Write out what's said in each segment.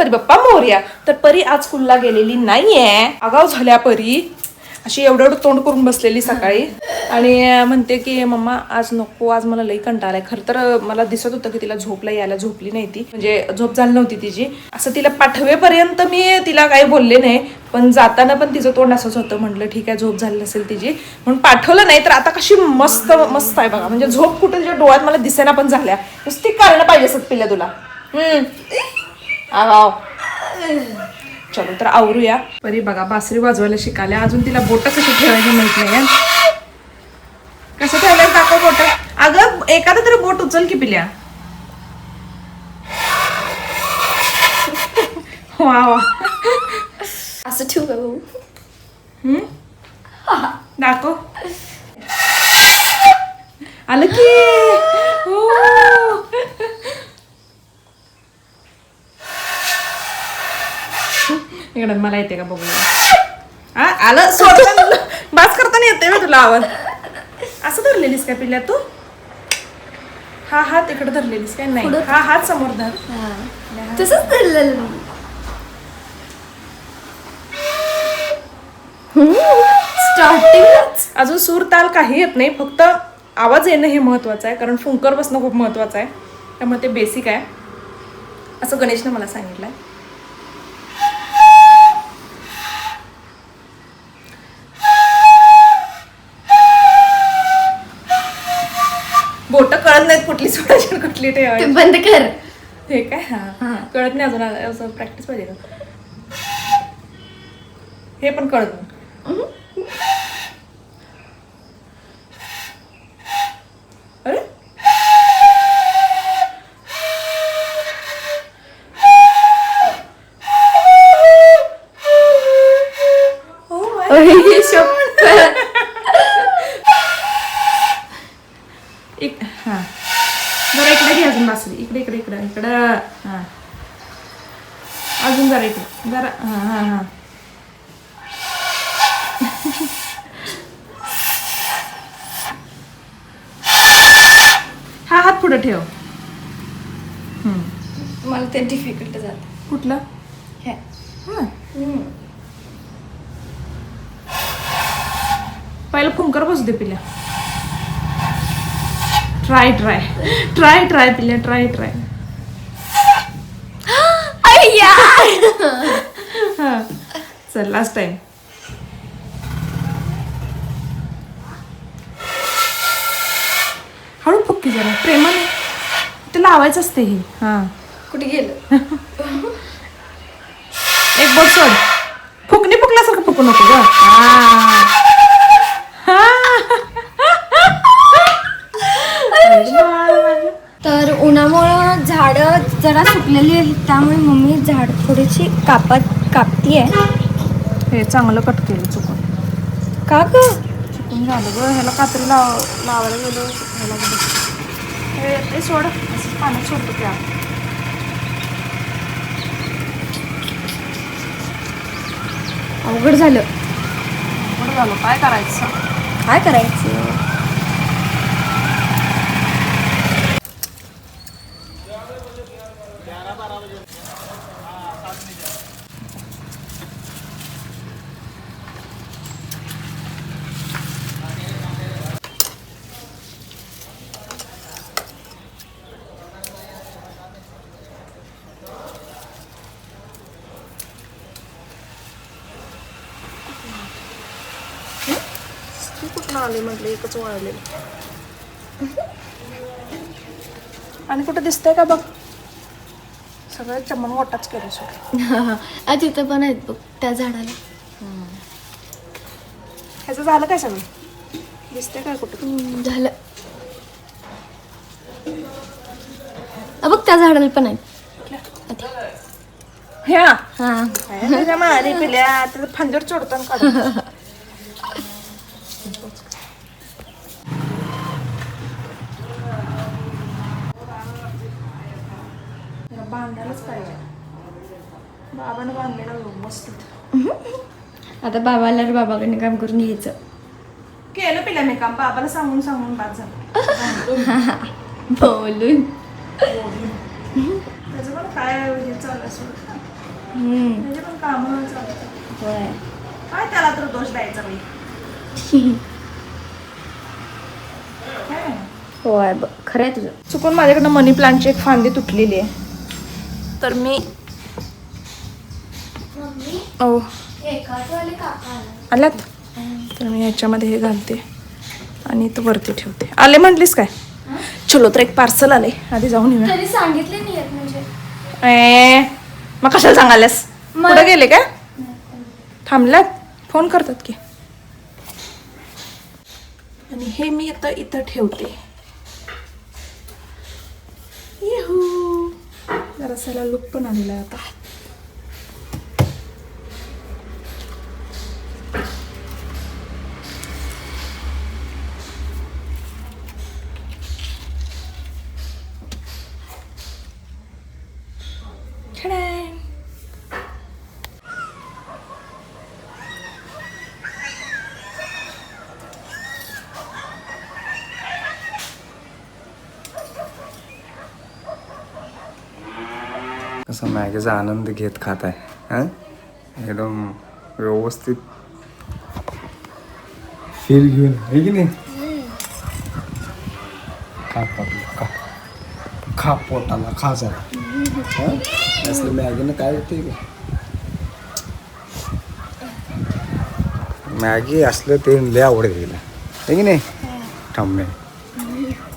गणपती बाप्पा मोरया. तर परी आज स्कूलला गेलेली नाहीये. आगाव झाल्या परी. अशी एवढं तोंड करून बसलेली सकाळी आणि म्हणते की मम्मा आज नको, आज मला लई कंटाळा आलाय. खरं तर मला दिसत होतं की तिला झोपला यायला, झोपली नाही ती, म्हणजे झोप झाली नव्हती तिची. असं तिला पाठवेपर्यंत मी तिला काही बोलले नाही, पण जाताना पण तिचं तोंड असंच होतं. म्हटलं ठीक आहे, झोप झाली नसेल तिची म्हणून पाठवलं नाही. तर आता कशी मस्त मस्त आहे बघा, म्हणजे झोप कुठे तिच्या डोळ्यात मला दिसेना पण झाल्या. नुसती कारण पाहिजे असत पिल्या तुला. आगाव. चलो तर आवरूया. परी बघा बासरी वाजवायला शिकाल्या. अजून तिला बोट कशी ठेवायची माहित नाही. कसं ठेवलं दाखव बोट. अगं एखादं तरी बोट उचल की पिल्या. वा वा. असं ठेवू का भाऊ? दाखव. आलं की. इकडं मला येते का बघूया. आलं सोडताना बास करताना येते ना तुला आवाज. असं धरलेलीस काय पिल्या तू? हा हात इकडे धरलेलीस काय? नाही, हा हात समोर धर. तसंच धरलेलं. स्टार्टिंग अजून सूर ताल काही येत नाही, फक्त आवाज येणं हे महत्वाचं आहे. कारण फुंकर बसणं खूप महत्वाचं आहे, त्यामुळे ते बेसिक आहे असं गणेशने मला सांगितलंय. बोट कळत नाहीत कुठली सोडायची कुठली ठेवायची. बंद कर. हे काय? हा कळत नाही अजून. असं प्रॅक्टिस पाहिजे का? हे पण कळत नाही. अरे हा जरा इकडे घे अजून बासरी. इकडे इकडे इकडे इकडं. हा अजून जरा इकडे जरा. हा हा हा. हा हात पुढे ठेव. मला ते डिफिकल्ट जात. कुठलं? हे पहिलं फुंकर बसू दे पिल्या. ट्राय ट्राय ट्राय ट्राय पिल्या. Try try. हा चल लास्ट टाइम. हळू फुक्की जरा प्रेमाने. ते लावायचं असते हे. हा कुठे गेलं? एक बोट सोड. फुकणी फुकल्यासारखं फुकू नको ग. तर उन्हामुळं झाडं जरा सुकलेली आहेत, त्यामुळे मम्मी झाड थोडीशी कापतीये. हे चांगलं कट केलं चुकून. का ग? चुकून झालं ग. ह्याला कात्री लावायला गेलो. हे सोड. असं पाण्यात सोडतो त्या. अवघड झालं. बरं झालं. काय करायचं? काय करायचं? कुठं आले म्हटलं, एकच वळले. आणि कुठं दिसतंय का बघ? सगळं चमन वाटाच केलं सोड. तिथं पण आहेत बघ त्या झाडाला. ह्याचं झालं काय सगळं? दिसतंय काय कुठं? झालं. बघ त्या झाडाला पण आहेत. ह्या हा त्याच्या मारी पिल्या. त्याचं फांदीवर चोडताना काढ. बांधायलाच पाहिजे. बाबानं बांधलेलं मस्त. आता बाबा आल्यावर बाबाकडे काम करून घ्यायचं. केलं पिल्या मी काम. बाबाला सांगून सांगून बाद झालं. बोलून त्याचं पण काय हे चालू असं. म्हणजे पण कामं चालतात. काय त्याला तर दोष द्यायचा बाई. काय? होय खरं आहे तुझं. चुकून माझ्याकडनं मनी प्लांटची एक फांदी तुटलेली आहे. तर मी आल्यात तर मी ह्याच्यामध्ये हे घालते आणि तो वरती ठेवते. आले म्हटलीस काय? चलो तर एक पार्सल आले, आधी जाऊन येऊया. तरी सांगितले नाही म्हणजे मग कशाला सांगायलास? कुठं गेले काय? थांबल्यात, फोन करतात की. आणि हे मी आता इथं ठेवते. जरासाला लुक पण आलेला आहे आता. कसं मॅगीचा आनंद घेत खात आहे. हां, एकदम व्यवस्थित फील घेऊन आहे की नाही. खा खा खा पोटाला खा जरा. असलं मॅगीनं काय होते का? मॅगी असलं ते लय आवडत गेलं आहे की नाही. थांबणे.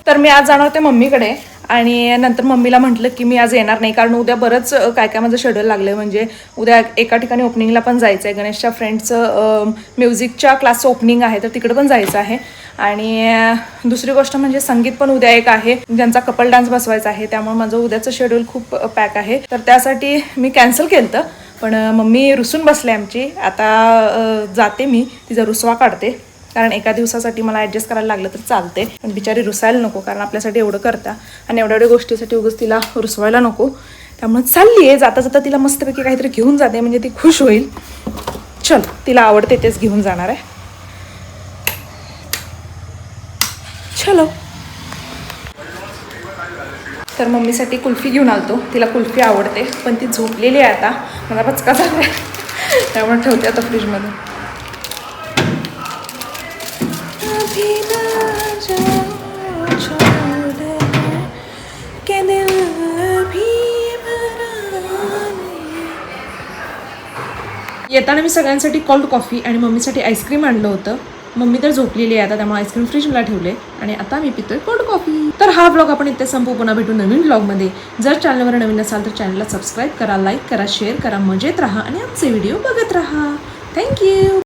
तर मी आज जाणार होते मम्मीकडे आणि नंतर मम्मीला म्हटलं की मी आज येणार नाही, कारण उद्या बरंच काय काय माझं शेड्यूल लागलं. म्हणजे उद्या एका ठिकाणी ओपनिंगला पण जायचं आहे. गणेशच्या फ्रेंडचं म्युझिकच्या क्लासचं ओपनिंग आहे, तर तिकडे पण जायचं आहे. आणि दुसरी गोष्ट म्हणजे संगीत पण उद्या एक आहे, ज्यांचा कपल डान्स बसवायचा आहे. त्यामुळे माझं उद्याचं शेड्यूल खूप पॅक आहे. तर त्यासाठी मी कॅन्सल केलं होतं, पण मम्मी रुसून बसले आमची. आता जाते मी, तिचा रुसवा काढते, कारण एका दिवसासाठी मला ॲडजस्ट करायला लागलं तर चालते. पण बिचारी रुसायला नको, कारण आपल्यासाठी एवढं करता आणि एवढ्या गोष्टीसाठी उगाच तिला रुसवायला नको. त्यामुळे चालली आहे, जाता जाता तिला मस्तपैकी काहीतरी घेऊन जाते, म्हणजे ती खुश होईल. चल, तिला आवडते तेच घेऊन जाणार आहे. चलो. तर मम्मीसाठी कुल्फी घेऊन आलतो. तिला कुल्फी आवडते, पण ती झोपलेली आहे आता. मला पचका झाला आहे, त्यामुळे ठेवते आता फ्रीजमध्ये. येताना मी सगळ्यांसाठी कोल्ड कॉफी आणि मम्मीसाठी आईस्क्रीम आणलं होतं. मम्मी तर झोपलेली आहे आता, त्यामुळे आईस्क्रीम फ्रीजला ठेवले आणि आता मी पितोय कोल्ड कॉफी. तर हा ब्लॉग आपण इथे संपू. पुन्हा भेटू नवीन ब्लॉगमध्ये. जर चॅनलवर नवीन असाल तर चॅनलला सबस्क्राईब करा, लाईक करा, शेअर करा, मजेत राहा आणि आमचे व्हिडिओ बघत राहा. थँक्यू.